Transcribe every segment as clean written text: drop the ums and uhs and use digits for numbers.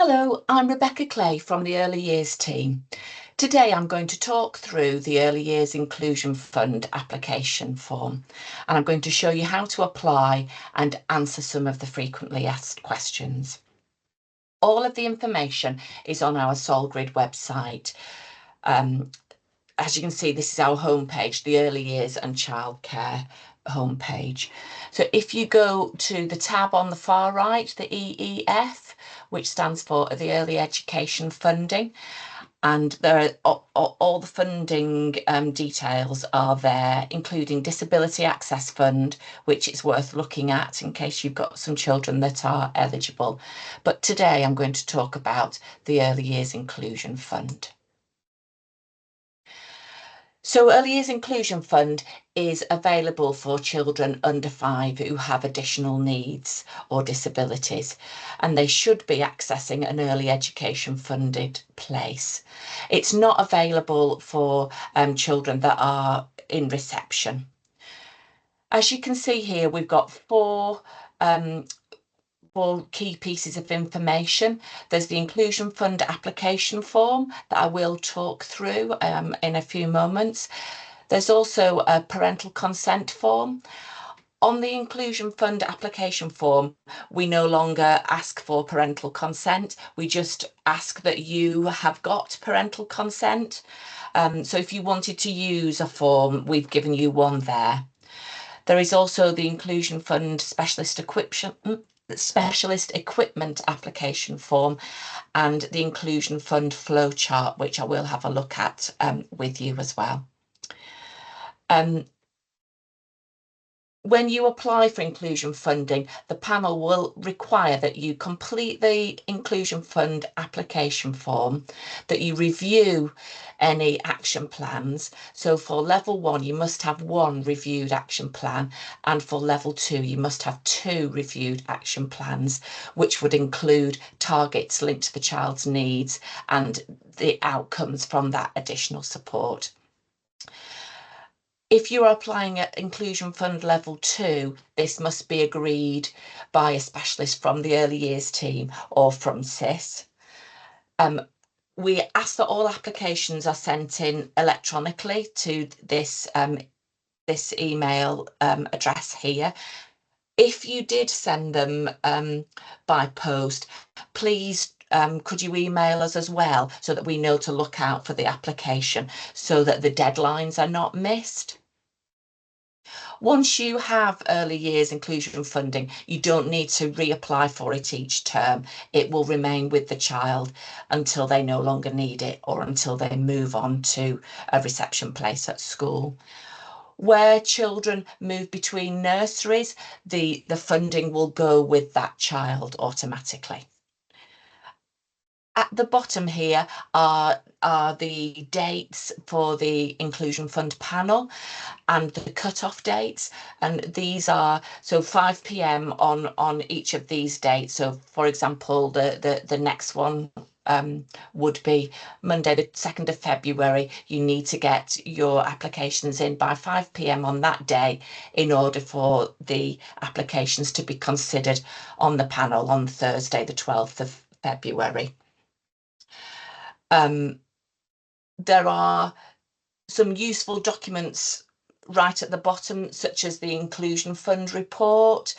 Hello, I'm Rebecca Clay from the Early Years team. Today I'm going to talk through the Early Years Inclusion Fund application form, and I'm going to show you how to apply and answer some of the frequently asked questions. All of the information is on our SolGrid website. As you can see, this is our homepage, the Early Years and Childcare homepage. So if you go to the tab on the far right, the EYIF, which stands for the Early Education Funding, and there are all the funding details are there, including Disability Access Fund, which is worth looking at in case you've got some children that are eligible. But today I'm going to talk about the Early Years Inclusion Fund. So Early Years Inclusion Fund is available for children under 5 who have additional needs or disabilities, and they should be accessing an early education funded place. It's not available for children that are in reception. As you can see here, we've got four key pieces of information. There's the Inclusion Fund application form that I will talk through in a few moments. There's also a parental consent form. On the Inclusion Fund application form, we no longer ask for parental consent. We just ask that you have got parental consent. So if you wanted to use a form, we've given you one there. There is also the Inclusion Fund specialist equipment application form and the Inclusion Fund flowchart, which I will have a look at with you as well. When you apply for inclusion funding, the panel will require that you complete the Inclusion Fund application form, that you review any action plans. So for level 1, you must have 1 reviewed action plan, and for level 2, you must have 2 reviewed action plans, which would include targets linked to the child's needs and the outcomes from that additional support. If you're applying at Inclusion Fund Level 2, this must be agreed by a specialist from the Early Years team or from SIS. We ask that all applications are sent in electronically to this email address here. If you did send them by post, please could you email us as well so that we know to look out for the application so that the deadlines are not missed? Once you have early years inclusion funding, you don't need to reapply for it each term. It will remain with the child until they no longer need it or until they move on to a reception place at school. Where children move between nurseries, the funding will go with that child automatically. At the bottom here are the dates for the Inclusion Fund panel and the cut-off dates, and these are so 5 p.m. on each of these dates. So for example, the next one would be Monday the 2nd of February. You need to get your applications in by 5 p.m. on that day in order for the applications to be considered on the panel on Thursday the 12th of February. There are some useful documents right at the bottom, such as the Inclusion Fund report,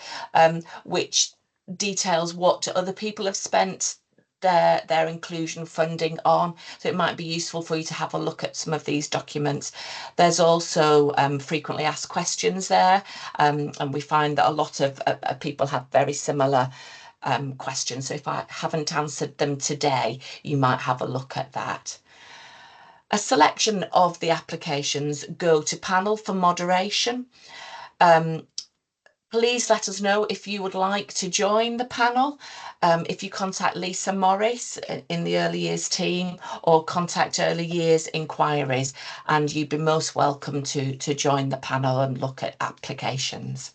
which details what other people have spent their inclusion funding on. So it might be useful for you to have a look at some of these documents. There's also frequently asked questions there, and we find that a lot of people have very similar questions. So if I haven't answered them today, you might have a look at that. A selection of the applications go to panel for moderation. Please let us know if you would like to join the panel. If you contact Lisa Morris in the Early Years team or contact Early Years Inquiries, and you'd be most welcome to join the panel and look at applications.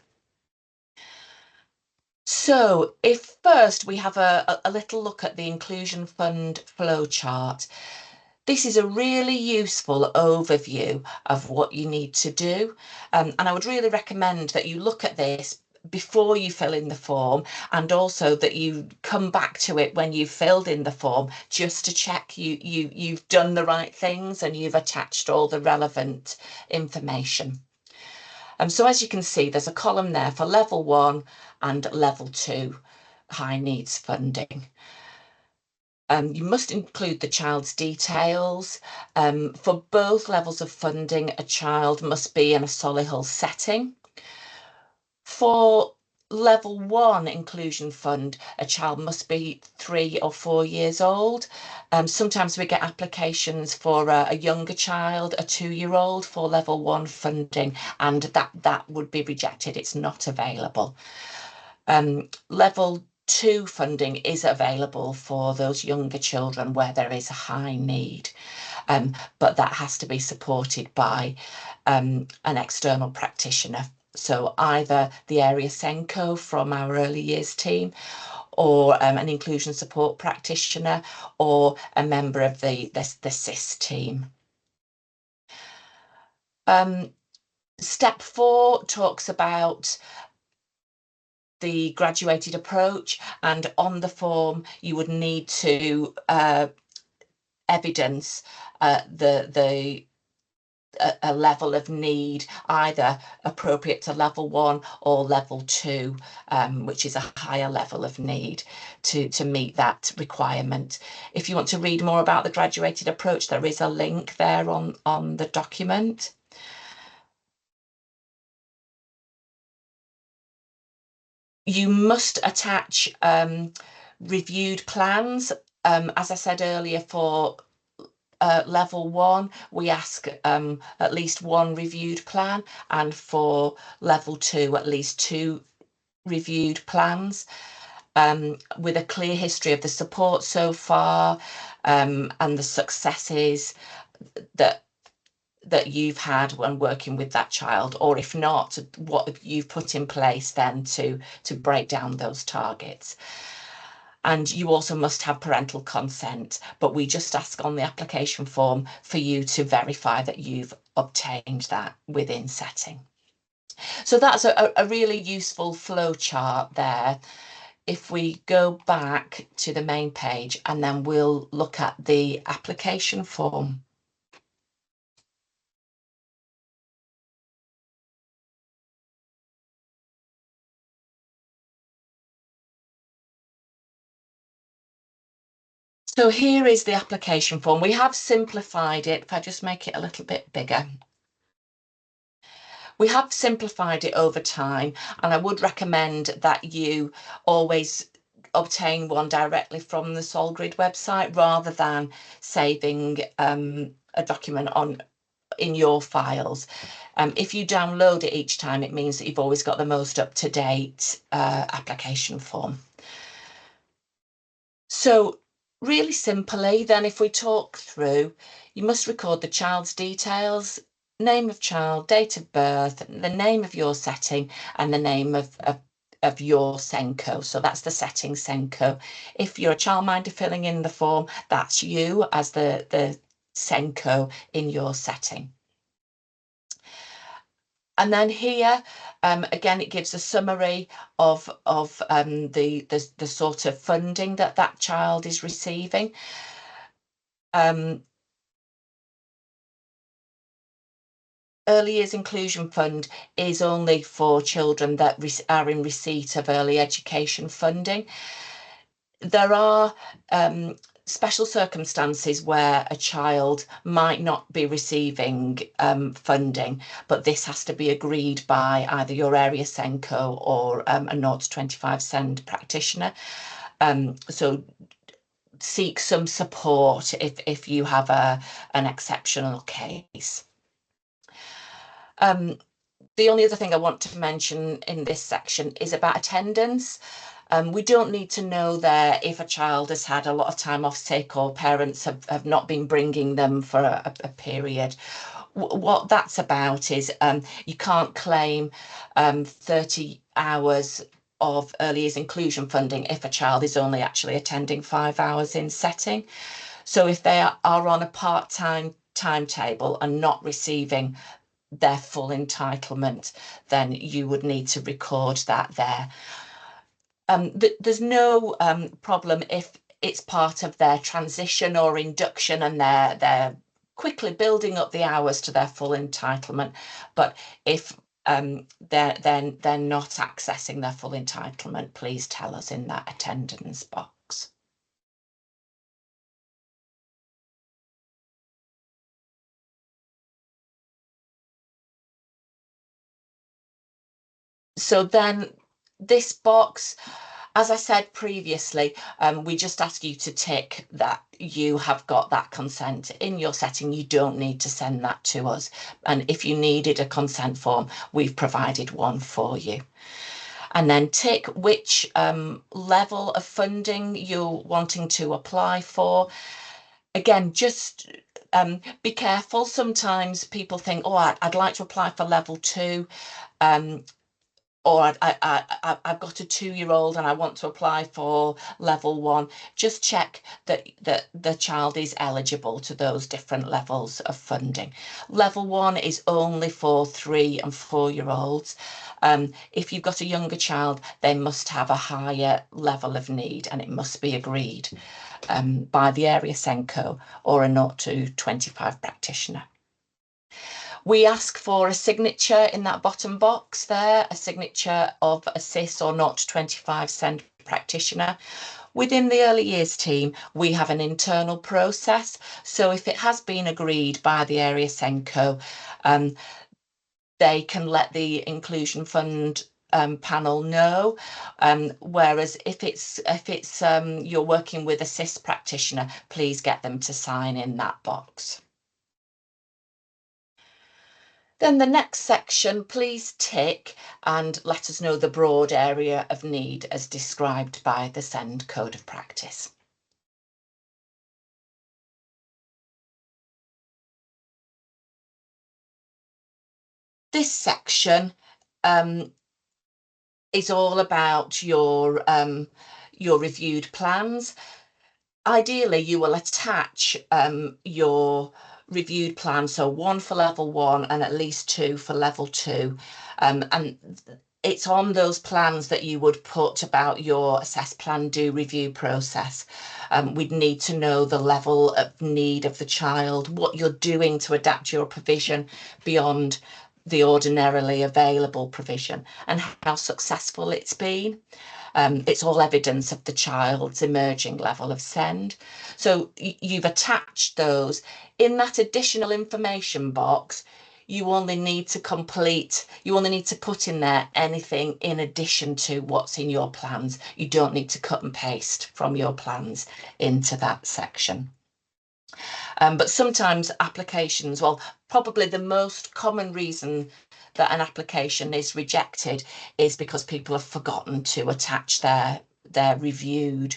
So if first we have a little look at the Inclusion Fund flowchart. This is a really useful overview of what you need to do. And I would really recommend that you look at this before you fill in the form, and also that you come back to it when you've filled in the form just to check you've done the right things and you've attached all the relevant information. So as you can see, there's a column there for level 1 and level 2 high needs funding. You must include the child's details. For both levels of funding, a child must be in a Solihull setting. For level 1 inclusion fund, a child must be 3 or 4 years old. Sometimes we get applications for a younger child, a 2-year-old, for level 1 funding, and that would be rejected. It's not available. Level 2 funding is available for those younger children where there is a high need, but that has to be supported by an external practitioner. So either the area SENCO from our early years team, or an inclusion support practitioner, or a member of the SIS team. Step 4 talks about the graduated approach, and on the form you would need to evidence a level of need, either appropriate to level 1 or level 2, which is a higher level of need to meet that requirement. If you want to read more about the graduated approach, there is a link there on the document. You must attach reviewed plans. As I said earlier, for level 1, we ask at least 1 reviewed plan, and for level 2, at least 2 reviewed plans, with a clear history of the support so far, and the successes that you've had when working with that child, or if not, what you've put in place then to break down those targets. And you also must have parental consent, but we just ask on the application form for you to verify that you've obtained that within setting. So that's a really useful flow chart there. If we go back to the main page, and then we'll look at the application form. So here is the application form. We have simplified it. If I just make it a little bit bigger. We have simplified it over time, and I would recommend that you always obtain one directly from the SolGrid website rather than saving a document in your files. If you download it each time, it means that you've always got the most up-to-date application form. So really simply, then, if we talk through, you must record the child's details: name of child, date of birth, the name of your setting, and the name of your SENCO. So that's the setting SENCO. If you're a childminder filling in the form, that's you as the SENCO in your setting. And then here, again, it gives a summary of the sort of funding that child is receiving. Early Years Inclusion Fund is only for children that are in receipt of early education funding. There are special circumstances where a child might not be receiving funding, but this has to be agreed by either your area SENCO or a 0 to 25 SEND practitioner. So seek some support if you have an exceptional case. The only other thing I want to mention in this section is about attendance. We don't need to know there if a child has had a lot of time off sick or parents have not been bringing them for a period. What that's about is you can't claim 30 hours of early years inclusion funding if a child is only actually attending 5 hours in setting. So if they are on a part-time timetable and not receiving their full entitlement, then you would need to record that there. There's no problem if it's part of their transition or induction and they're quickly building up the hours to their full entitlement. But if they're not accessing their full entitlement, please tell us in that attendance box. So then this box, as I said previously, we just ask you to tick that you have got that consent in your setting. You don't need to send that to us. And if you needed a consent form, we've provided one for you. And then tick which level of funding you're wanting to apply for. Again, just be careful. Sometimes people think, oh, I'd like to apply for level 2. Or I've got a 2-year-old and I want to apply for level 1. Just check that the child is eligible to those different levels of funding. Level 1 is only for 3 and 4-year-olds. If you've got a younger child, they must have a higher level of need and it must be agreed by the area SENCO or a 0 to 25 practitioner. We ask for a signature in that bottom box there, a signature of a CIS or 0 to 25 SEND practitioner. Within the early years team, we have an internal process. So if it has been agreed by the area SENCO, they can let the inclusion fund panel know. Whereas if it's you're working with a CIS practitioner, please get them to sign in that box. Then the next section, please tick and let us know the broad area of need as described by the SEND Code of Practice. This section is all about your reviewed plans. Ideally, you will attach your reviewed plan, so 1 for level 1 and at least 2 for level 2. And it's on those plans that you would put about your assess, plan, do, review process. We'd need to know the level of need of the child, what you're doing to adapt your provision beyond the ordinarily available provision, and how successful it's been. It's all evidence of the child's emerging level of SEND. So you've attached those. In that additional information box, you only need to put in there anything in addition to what's in your plans. You don't need to cut and paste from your plans into that section. But sometimes applications, well, probably the most common reason that an application is rejected is because people have forgotten to attach their reviewed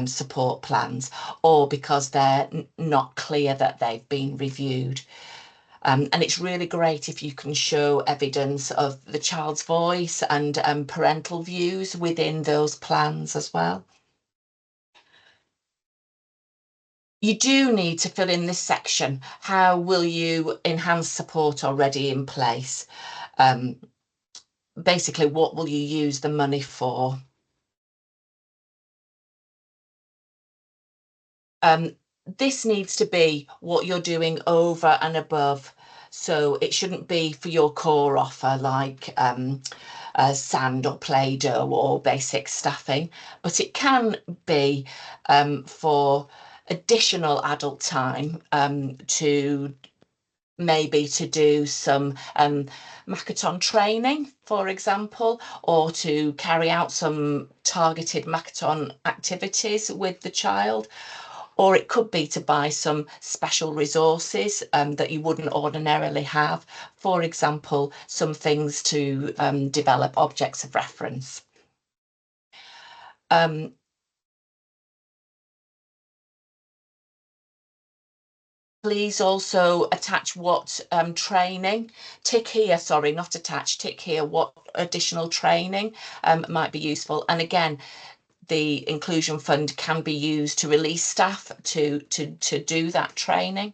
support plans, or because they're not clear that they've been reviewed. And it's really great if you can show evidence of the child's voice and parental views within those plans as well. You do need to fill in this section. How will you enhance support already in place? Basically, what will you use the money for? This needs to be what you're doing over and above. So it shouldn't be for your core offer like sand or Play-Doh or basic staffing, but it can be for additional adult time to do some Makaton training, for example, or to carry out some targeted Makaton activities with the child. Or it could be to buy some special resources that you wouldn't ordinarily have. For example, some things to develop objects of reference. Please also attach what training, tick here, sorry, not attach, tick here what additional training might be useful. And again, the inclusion fund can be used to release staff to do that training.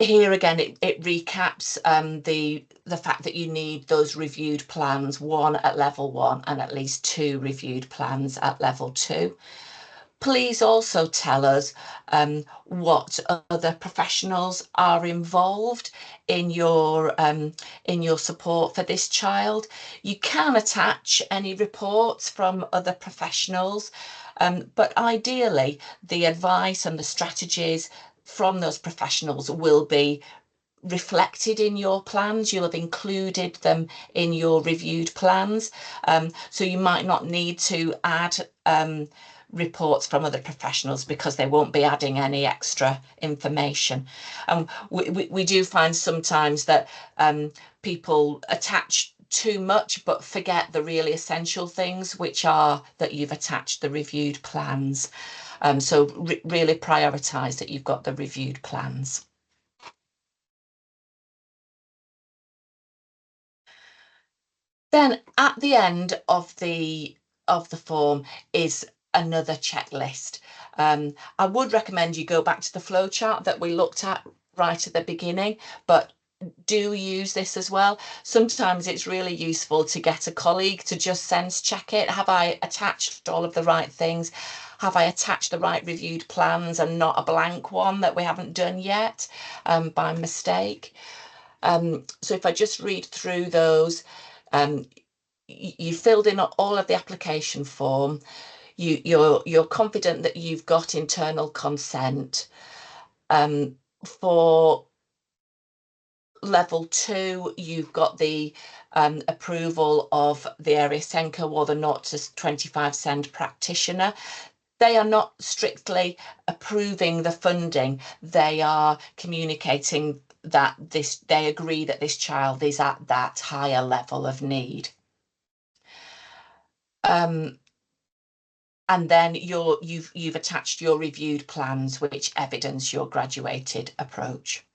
Here again, it recaps the fact that you need those reviewed plans, one at level 1 and at least 2 reviewed plans at level 2. Please also tell us what other professionals are involved in your support for this child. You can attach any reports from other professionals, but ideally the advice and the strategies from those professionals will be reflected in your plans. You'll have included them in your reviewed plans. So you might not need to add reports from other professionals because they won't be adding any extra information. We do find sometimes that people attach too much but forget the really essential things, which are that you've attached the reviewed plans. So really prioritise that you've got the reviewed plans. Then at the end of the form is another checklist. I would recommend you go back to the flowchart that we looked at right at the beginning, but do use this as well. Sometimes it's really useful to get a colleague to just sense check it. Have I attached all of the right things? Have I attached the right reviewed plans and not a blank one that we haven't done yet by mistake? So if I just read through those, you filled in all of the application form. You're confident that you've got internal consent. For level 2, you've got the approval of the area Senko or the 0 to 25 SEND practitioner. They are not strictly approving the funding. They are communicating that they agree that this child is at that higher level of need. And then you've attached your reviewed plans, which evidence your graduated approach.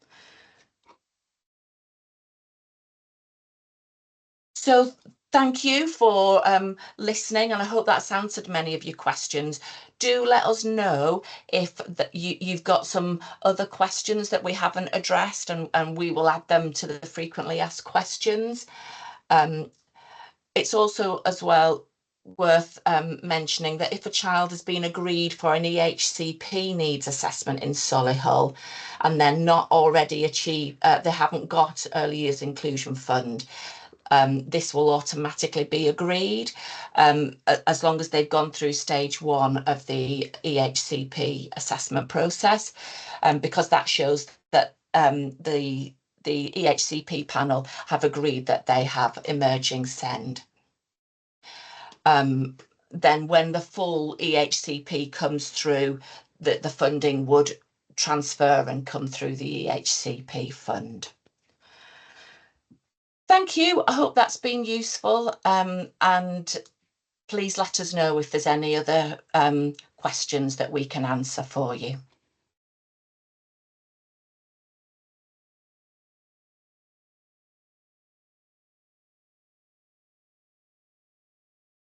So thank you for listening, and I hope that's answered many of your questions. Do let us know if you've got some other questions that we haven't addressed, and we will add them to the frequently asked questions. It's also as well worth mentioning that if a child has been agreed for an EHCP needs assessment in Solihull and they're not already achieved, they haven't got early years inclusion fund, this will automatically be agreed as long as they've gone through stage 1 of the EHCP assessment process, because that shows that the EHCP panel have agreed that they have emerging SEND. Then when the full EHCP comes through, the funding would transfer and come through the EHCP fund. Thank you. I hope that's been useful, and please let us know if there's any other questions that we can answer for you.